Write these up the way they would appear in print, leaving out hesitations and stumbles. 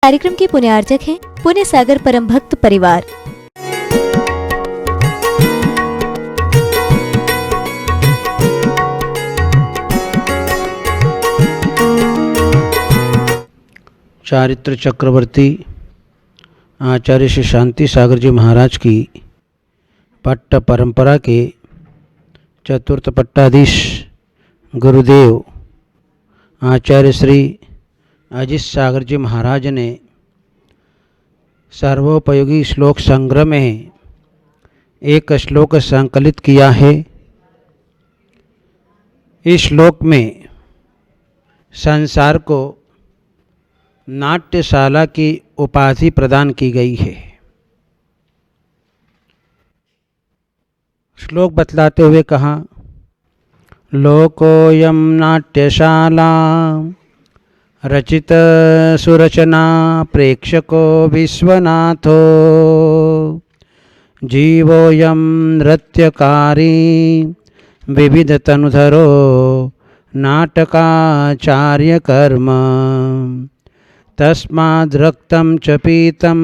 कार्यक्रम के पुण्यार्चक हैं पुण्य सागर परम भक्त परिवार। चारित्र चक्रवर्ती आचार्य श्री शांति सागर जी महाराज की पट्ट परंपरा के चतुर्थ पट्टाधीश गुरुदेव आचार्य श्री अजित सागर जी महाराज ने सर्वोपयोगी श्लोक संग्रह में एक श्लोक संकलित किया है। इस श्लोक में संसार को नाट्यशाला की उपाधि प्रदान की गई है। श्लोक बतलाते हुए कहा, लोकोयम नाट्यशाला रचित सुरचना प्रेक्षको विश्वनाथो जीवोयम नृत्यकारी विविध तनुधरो नाटकाचार्य कर्म तस्माद्रक्तं च पीतं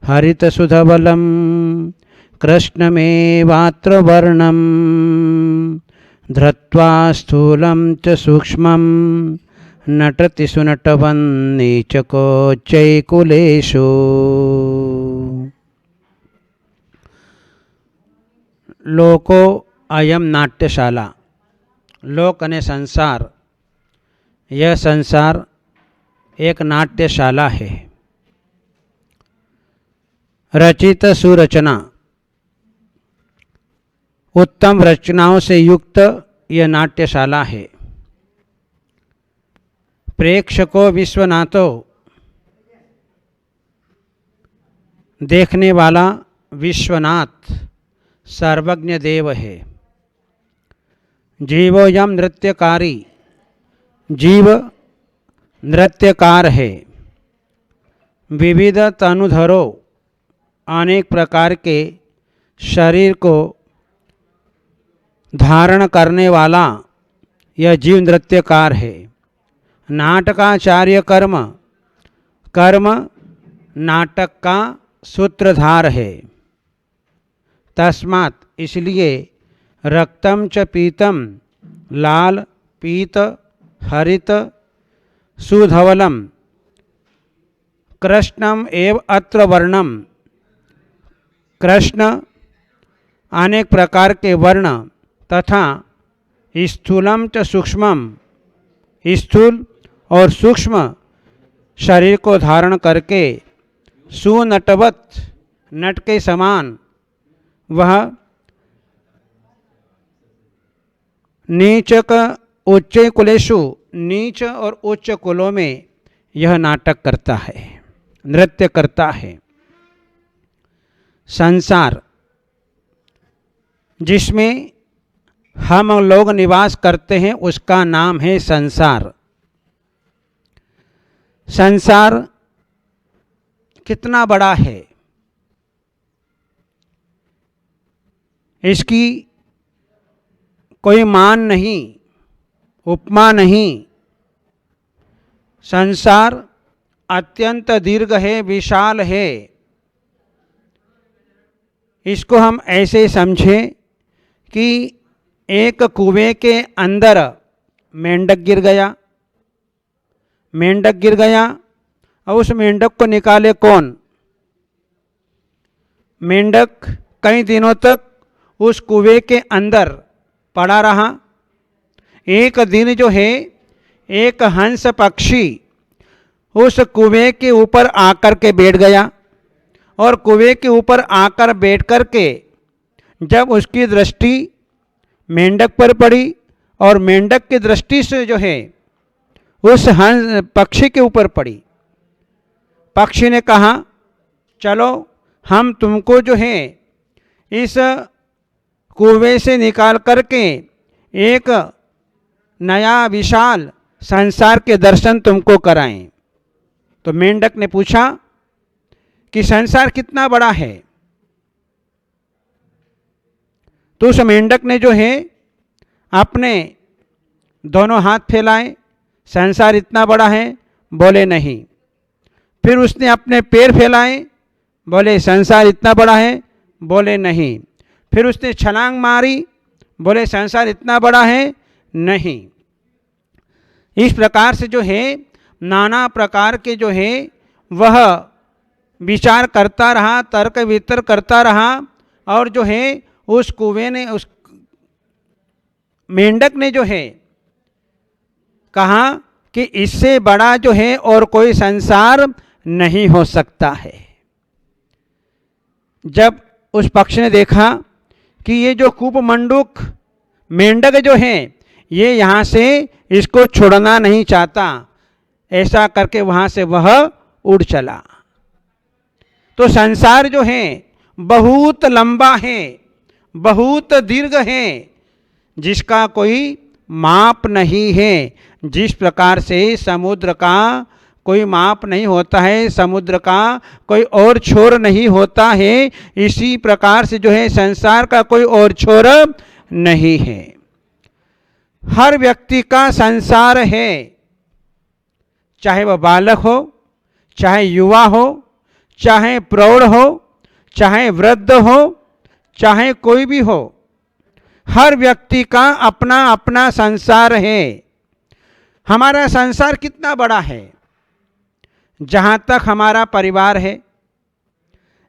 हरितसुधवलं कृष्णमेवात्र वर्णं धृत्वा स्थूलं च सूक्ष्मं नटति सुनटवन्नीचकोच्चैकुलेषु। लोको अयम नाट्यशाला, लोक अने संसार, यह संसार एक नाट्यशाला है। रचित सुरचना, उत्तम रचनाओं से युक्त यह नाट्यशाला है। प्रेक्षको विश्वनाथो, देखने वाला विश्वनाथ सर्वज्ञ देव है। जीवोयम नृत्यकारी, जीव नृत्यकार है। विविध तनुधरो, अनेक प्रकार के शरीर को धारण करने वाला यह जीव नृत्यकार है। नाटकाचार्य कर्म, कर्म नाटक का सूत्रधार है। तस्मात्, इसलिए रक्तम च पीतम, लाल पीत हरित सुधवलम कृष्णम एव अत्र वर्णम, कृष्ण अनेक प्रकार के वर्ण तथा स्थूलम च सूक्ष्मम, स्थूल और सूक्ष्म शरीर को धारण करके सुनटवत, नट के समान वह नीचक उच्च कुलेषु, नीच और उच्च कुलों में यह नाटक करता है, नृत्य करता है। संसार जिसमें हम लोग निवास करते हैं उसका नाम है संसार। संसार कितना बड़ा है, इसकी कोई मान नहीं, उपमा नहीं। संसार अत्यंत दीर्घ है, विशाल है। इसको हम ऐसे समझें कि एक कुएं के अंदर मेंढक गिर गया, मेंढक गिर गया और उस मेंढक को निकाले कौन? मेंढक कई दिनों तक उस कुएं के अंदर पड़ा रहा। एक दिन जो है एक हंस पक्षी उस कुएं के ऊपर आकर के बैठ गया और कुएं के ऊपर आकर बैठ कर के जब उसकी दृष्टि मेंढक पर पड़ी और मेंढक की दृष्टि से जो है उस हंस पक्षी के ऊपर पड़ी, पक्षी ने कहा चलो हम तुमको जो है इस कुएं से निकाल करके एक नया विशाल संसार के दर्शन तुमको कराएं। तो मेंढक ने पूछा कि संसार कितना बड़ा है? तो उस मेंढक ने जो है अपने दोनों हाथ फैलाए, संसार इतना बड़ा है? बोले नहीं। फिर उसने अपने पैर फैलाए, बोले संसार इतना बड़ा है, बोले नहीं। फिर उसने छलांग मारी, बोले संसार इतना बड़ा है, नहीं। इस प्रकार से जो है नाना प्रकार के जो है वह विचार करता रहा, तर्क वितर्क करता रहा, और जो है उस कुएं ने, उस मेंढक ने जो है कहा कि इससे बड़ा जो है और कोई संसार नहीं हो सकता है। जब उस पक्षी ने देखा कि ये जो कूपमंडूक मेंढक जो है ये यहाँ से इसको छोड़ना नहीं चाहता, ऐसा करके वहाँ से वह उड़ चला। तो संसार जो है बहुत लंबा है, बहुत दीर्घ है, जिसका कोई माप नहीं है। जिस प्रकार से समुद्र का कोई माप नहीं होता है, समुद्र का कोई और छोर नहीं होता है, इसी प्रकार से जो है संसार का कोई और छोर नहीं है। हर व्यक्ति का संसार है, चाहे वह बालक हो, चाहे युवा हो, चाहे प्रौढ़ हो, चाहे वृद्ध हो, चाहे कोई भी हो, हर व्यक्ति का अपना अपना संसार है। हमारा संसार कितना बड़ा है, जहाँ तक हमारा परिवार है,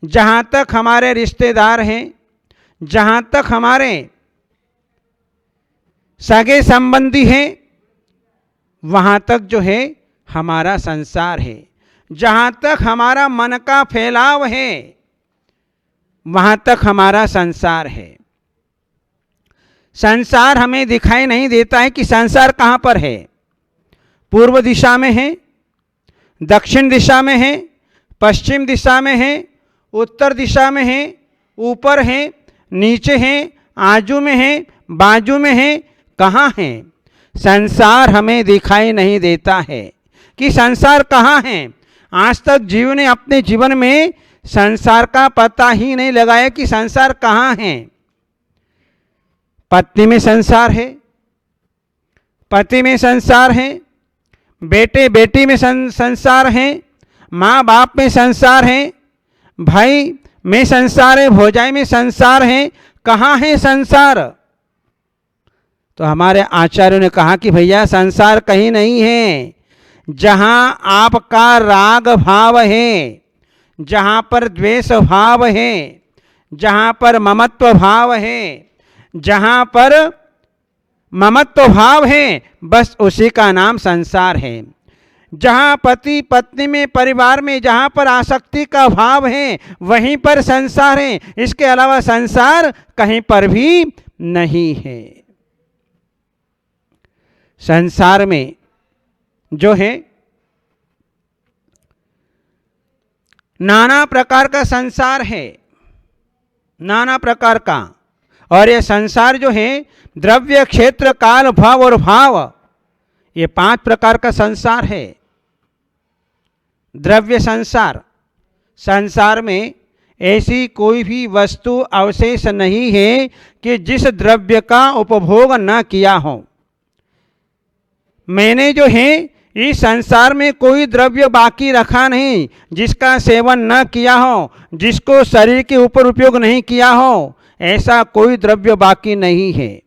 जहाँ तक हमारे रिश्तेदार हैं, जहाँ तक हमारे सगे संबंधी हैं, वहाँ तक जो है हमारा संसार है। जहाँ तक हमारा मन का फैलाव है, वहाँ तक हमारा संसार है। संसार हमें दिखाई नहीं देता है कि संसार कहाँ पर है। पूर्व दिशा में है, दक्षिण दिशा में है, पश्चिम दिशा में है, उत्तर दिशा में है, ऊपर है, नीचे है, आजू में है, बाजू में है, कहाँ है? संसार हमें दिखाई नहीं देता है कि संसार कहाँ है। आज तक जीव ने अपने जीवन में संसार का पता ही नहीं लगाया कि संसार कहाँ है। पत्नी में संसार है, पति में संसार है, बेटे बेटी में संसार है, माँ बाप में संसार है, भाई में संसार है, भौजाई में संसार है। कहाँ है संसार? तो हमारे आचार्यों ने कहा कि भैया संसार कहीं नहीं है। जहाँ आपका राग भाव है, जहाँ पर द्वेष भाव है, जहाँ पर ममत्व भाव है, जहाँ पर ममत्व भाव है, बस उसी का नाम संसार है। जहाँ पति पत्नी में, परिवार में जहाँ पर आसक्ति का भाव है, वहीं पर संसार है। इसके अलावा संसार कहीं पर भी नहीं है। संसार में जो है नाना प्रकार का संसार है, नाना प्रकार का। और ये संसार जो है द्रव्य, क्षेत्र, काल, भाव और भाव, ये 5 प्रकार का संसार है। द्रव्य संसार, संसार में ऐसी कोई भी वस्तु अवशेष नहीं है कि जिस द्रव्य का उपभोग न किया हो। मैंने जो है इस संसार में कोई द्रव्य बाकी रखा नहीं जिसका सेवन न किया हो, जिसको शरीर के ऊपर उपयोग नहीं किया हो। ऐसा कोई द्रव्य बाकी नहीं है,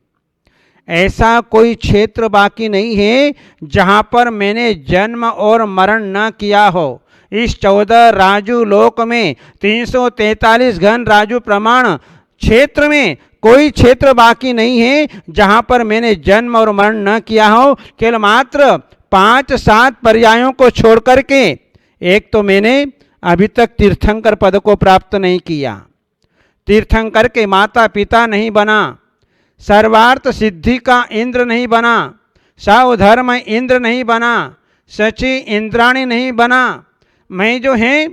ऐसा कोई क्षेत्र बाकी नहीं है जहाँ पर मैंने जन्म और मरण न किया हो। इस 14 राजू लोक में 343 घन राजू प्रमाण क्षेत्र में कोई क्षेत्र बाकी नहीं है जहाँ पर मैंने जन्म और मरण न किया हो। केवल मात्र 5-7 पर्यायों को छोड़ करके, एक तो मैंने अभी तक तीर्थंकर पद को प्राप्त नहीं किया, तीर्थंकर के माता पिता नहीं बना, सर्वार्थ सिद्धि का इंद्र नहीं बना, सावधर्म इंद्र नहीं बना, सची इंद्राणी नहीं बना, मैं जो है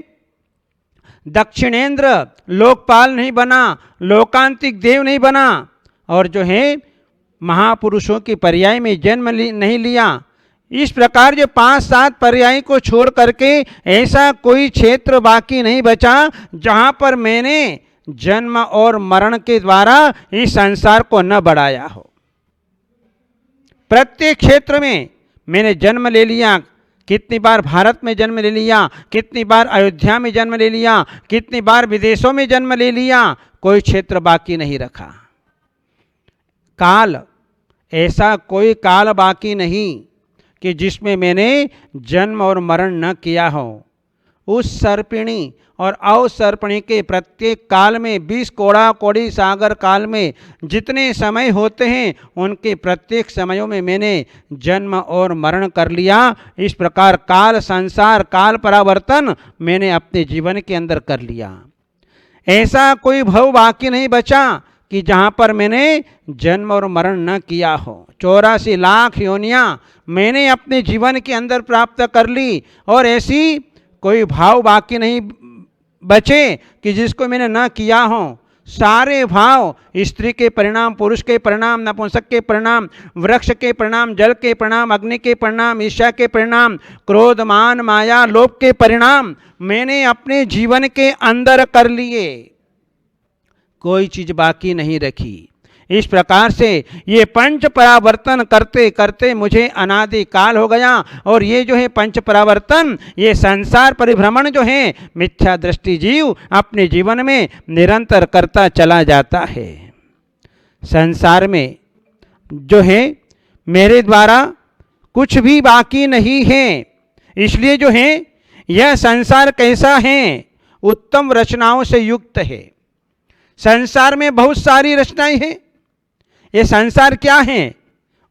दक्षिणेंद्र लोकपाल नहीं बना, लोकांतिक देव नहीं बना, और जो है महापुरुषों के पर्याय में जन्म नहीं लिया। इस प्रकार जो 5-7 पर्याय को छोड़ करके ऐसा कोई क्षेत्र बाकी नहीं बचा जहाँ पर मैंने जन्म और मरण के द्वारा इस संसार को न बढ़ाया हो। प्रत्येक क्षेत्र में मैंने जन्म ले लिया कितनी बार भारत में जन्म ले लिया, कितनी बार अयोध्या में जन्म ले लिया, कितनी बार विदेशों में जन्म ले लिया, कोई क्षेत्र बाकी नहीं रखा। काल, ऐसा कोई काल बाकी नहीं कि जिसमें मैंने जन्म और मरण न किया हो। उस सर्पिणी और अवसर्पिणी के प्रत्येक काल में 20 कोड़ा कोड़ी सागर काल में जितने समय होते हैं उनके प्रत्येक समयों में मैंने जन्म और मरण कर लिया। इस प्रकार काल संसार काल परावर्तन मैंने अपने जीवन के अंदर कर लिया। ऐसा कोई भव बाकी नहीं बचा कि जहाँ पर मैंने जन्म और मरण न किया हो। 84 लाख योनियाँ मैंने अपने जीवन के अंदर प्राप्त कर ली और ऐसी कोई भाव बाकी नहीं बचे कि जिसको मैंने न किया हो। सारे भाव, स्त्री के परिणाम, पुरुष के परिणाम, नपुंसक के परिणाम, वृक्ष के परिणाम, जल के परिणाम, अग्नि के परिणाम, ईर्ष्या के परिणाम, क्रोध मान माया लोभ के परिणाम मैंने अपने जीवन के अंदर कर लिए, कोई चीज बाकी नहीं रखी। इस प्रकार से ये पंच परावर्तन करते करते मुझे अनादि काल हो गया और ये जो है पंच परावर्तन, ये संसार परिभ्रमण जो है मिथ्या दृष्टि जीव अपने जीवन में निरंतर करता चला जाता है। संसार में जो है मेरे द्वारा कुछ भी बाकी नहीं है। इसलिए जो है यह संसार कैसा है, उत्तम रचनाओं से युक्त है। संसार में बहुत सारी रचनाएं हैं। ये संसार क्या है,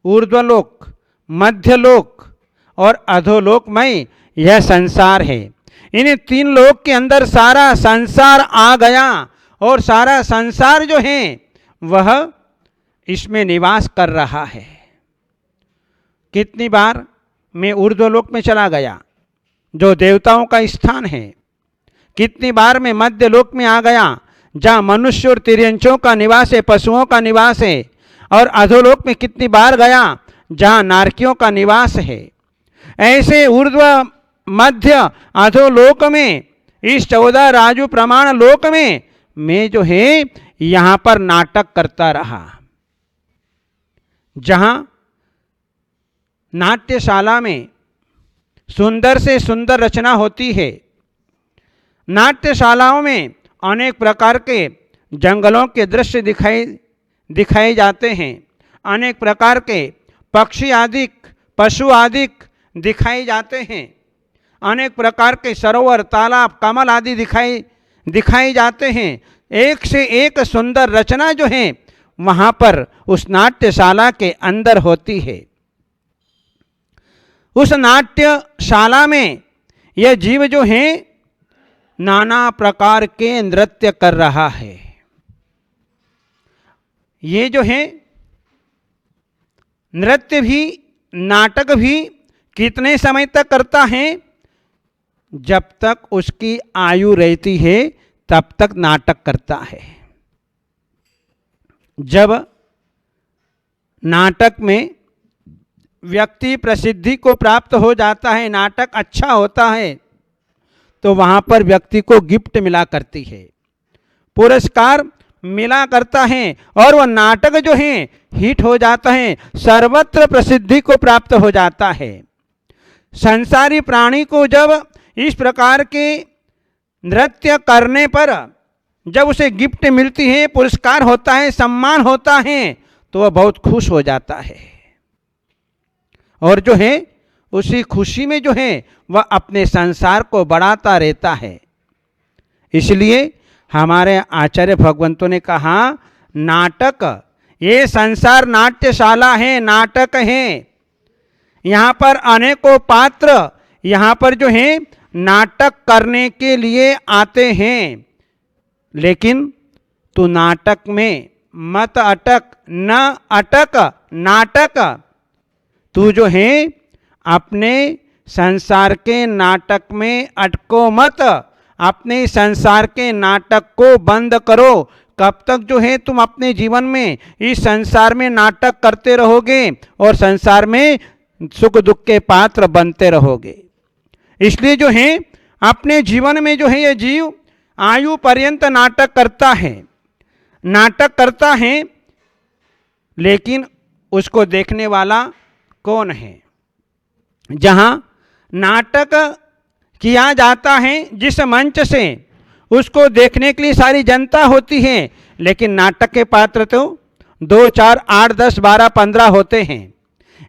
ऊर्ध्वलोक, मध्यलोक और अधोलोकमय यह संसार है। इन 3 लोक के अंदर सारा संसार आ गया और सारा संसार जो है वह इसमें निवास कर रहा है। कितनी बार मैं ऊर्ध्वलोक में चला गया जो देवताओं का स्थान है, कितनी बार मैं मध्यलोक में आ गया जहाँ मनुष्य और तिर्यंचों का निवास है, पशुओं का निवास है, और अधोलोक में कितनी बार गया जहाँ नारकियों का निवास है। ऐसे ऊर्ध्व मध्य अधोलोक में, इस 14 राजू प्रमाण लोक में मैं जो है यहाँ पर नाटक करता रहा। जहाँ नाट्यशाला में सुंदर से सुंदर रचना होती है, नाट्यशालाओं में अनेक प्रकार के जंगलों के दृश्य दिखाए जाते हैं, अनेक प्रकार के पक्षी आदि, पशु आदि दिखाए जाते हैं, अनेक प्रकार के सरोवर, तालाब, कमल आदि दिखाए जाते हैं। एक से एक सुंदर रचना जो है वहाँ पर उस नाट्यशाला के अंदर होती है। उस नाट्यशाला में यह जीव जो है नाना प्रकार के नृत्य कर रहा है। ये जो है नृत्य भी, नाटक भी कितने समय तक करता है, जब तक उसकी आयु रहती है तब तक नाटक करता है। जब नाटक में व्यक्ति प्रसिद्धि को प्राप्त हो जाता है, नाटक अच्छा होता है, तो वहाँ पर व्यक्ति को गिफ्ट मिला करती है, पुरस्कार मिला करता है और वह नाटक जो है हिट हो जाता है, सर्वत्र प्रसिद्धि को प्राप्त हो जाता है। संसारी प्राणी को जब इस प्रकार के नृत्य करने पर जब उसे गिफ्ट मिलती है, पुरस्कार होता है, सम्मान होता है, तो वह बहुत खुश हो जाता है और जो है उसी खुशी में जो है वह अपने संसार को बढ़ाता रहता है। इसलिए हमारे आचार्य भगवंतों ने कहा, नाटक, ये संसार नाट्यशाला है, नाटक है। यहाँ पर अनेकों पात्र यहाँ पर जो है नाटक करने के लिए आते हैं, लेकिन तू नाटक में मत अटक, न अटक नाटक। तू जो है अपने संसार के नाटक में अटको मत, अपने संसार के नाटक को बंद करो। कब तक जो है तुम अपने जीवन में इस संसार में नाटक करते रहोगे और संसार में सुख दुख के पात्र बनते रहोगे। इसलिए जो है अपने जीवन में जो है ये जीव आयु पर्यंत नाटक करता है, लेकिन उसको देखने वाला कौन है? जहाँ नाटक किया जाता है जिस मंच से, उसको देखने के लिए सारी जनता होती है, लेकिन नाटक के पात्र तो 2, 4, 8, 10, 12, 15 होते हैं।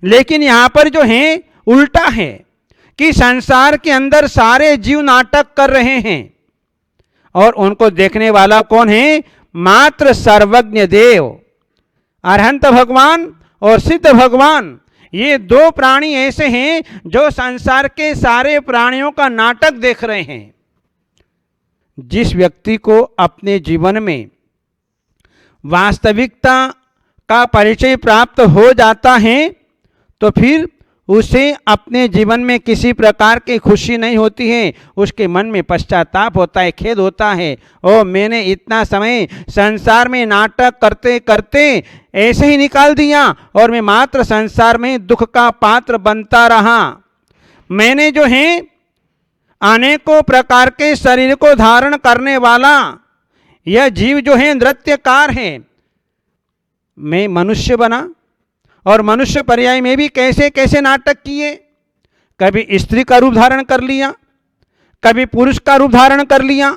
लेकिन यहाँ पर जो है उल्टा है कि संसार के अंदर सारे जीव नाटक कर रहे हैं और उनको देखने वाला कौन है? मात्र सर्वज्ञ देव, अरहंत भगवान और सिद्ध भगवान। ये 2 प्राणी ऐसे हैं जो संसार के सारे प्राणियों का नाटक देख रहे हैं। जिस व्यक्ति को अपने जीवन में वास्तविकता का परिचय प्राप्त हो जाता है तो फिर उसे अपने जीवन में किसी प्रकार की खुशी नहीं होती है। उसके मन में पश्चाताप होता है, खेद होता है, ओ मैंने इतना समय संसार में नाटक करते करते ऐसे ही निकाल दिया और मैं मात्र संसार में दुख का पात्र बनता रहा। मैंने जो है अनेकों प्रकार के शरीर को धारण करने वाला यह जीव जो है नृत्यकार है। मैं मनुष्य बना और मनुष्य पर्याय में भी कैसे कैसे नाटक किए। कभी स्त्री का रूप धारण कर लिया, कभी पुरुष का रूप धारण कर लिया,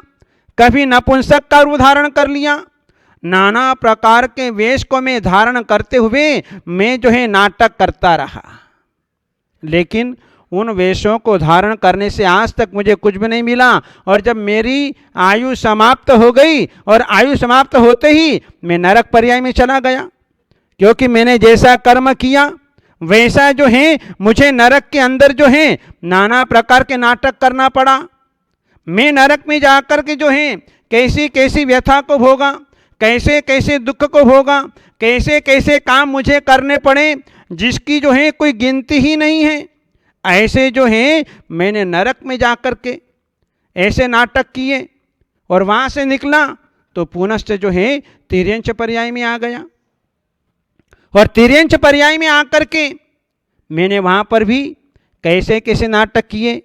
कभी नपुंसक का रूप धारण कर लिया। नाना प्रकार के वेश को मैं धारण करते हुए मैं जो है नाटक करता रहा। लेकिन उन वेशों को धारण करने से आज तक मुझे कुछ भी नहीं मिला। और जब मेरी आयु समाप्त हो गई और आयु समाप्त होते ही मैं नरक पर्याय में चला गया, क्योंकि मैंने जैसा कर्म किया वैसा जो है मुझे नरक के अंदर जो है नाना प्रकार के नाटक करना पड़ा। मैं नरक में जाकर के जो है कैसी कैसी व्यथा को भोगा, कैसे कैसे दुख को भोगा, कैसे कैसे काम मुझे करने पड़े जिसकी जो है कोई गिनती ही नहीं है। ऐसे जो है मैंने नरक में जाकर के ऐसे नाटक किए और वहाँ से निकला तो पुनश्च जो है तिर्यंच पर्याय में आ गया। और तिर्यंच पर्याय में आकर के मैंने वहाँ पर भी कैसे कैसे नाटक किए।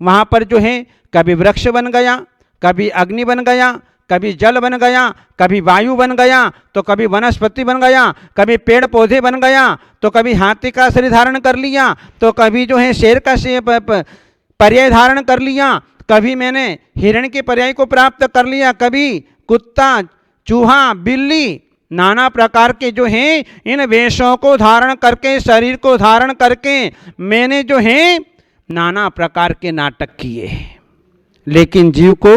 वहाँ पर जो है कभी वृक्ष बन गया, कभी अग्नि बन गया, कभी जल बन गया, कभी वायु बन गया, तो कभी वनस्पति बन गया, कभी पेड़ पौधे बन गया, तो कभी हाथी का शरीर धारण कर लिया, तो कभी जो है शेर का पर्याय धारण कर लिया, कभी मैंने हिरण के पर्याय को प्राप्त कर लिया, कभी कुत्ता, चूहा, बिल्ली, नाना प्रकार के जो हैं इन वेशों को धारण करके, शरीर को धारण करके मैंने जो है नाना प्रकार के नाटक किए। लेकिन जीव को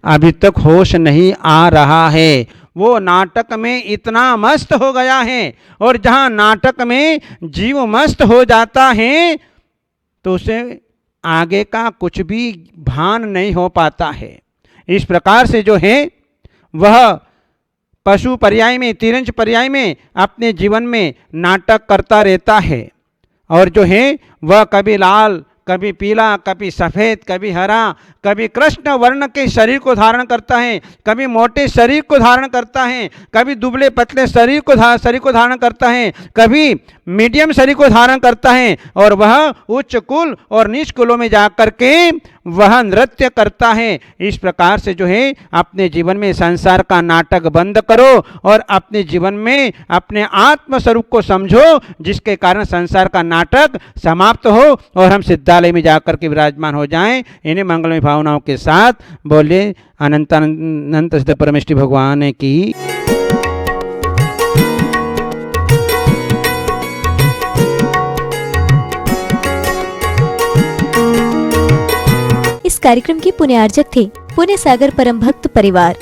अभी तक होश नहीं आ रहा है। वो नाटक में इतना मस्त हो गया है और जहाँ नाटक में जीव मस्त हो जाता है तो उसे आगे का कुछ भी भान नहीं हो पाता है। इस प्रकार से जो है वह पशु पर्याय में, तिर्यंच पर्याय में अपने जीवन में नाटक करता रहता है और जो है वह कभी लाल, कभी पीला, कभी सफ़ेद, कभी हरा, कभी कृष्ण वर्ण के शरीर को धारण करता है, कभी मोटे शरीर को धारण करता है, कभी दुबले पतले शरीर को धारण करता है, कभी मीडियम शरीर को धारण करता है और वह उच्च कुल और नीच कुलों में जाकर के वह नृत्य करता है। इस प्रकार से जो है अपने जीवन में संसार का नाटक बंद करो और अपने जीवन में अपने आत्म स्वरूप को समझो, जिसके कारण संसार का नाटक समाप्त हो और हम सिद्धालय में जाकर के विराजमान हो जाएं। इन्हीं मंगलमय भावनाओं के साथ बोले अनंत अनंत सिद्ध परमेष्टि भगवान की। इस कार्यक्रम के पुण्यार्जक थे पुण्य सागर परम भक्त परिवार।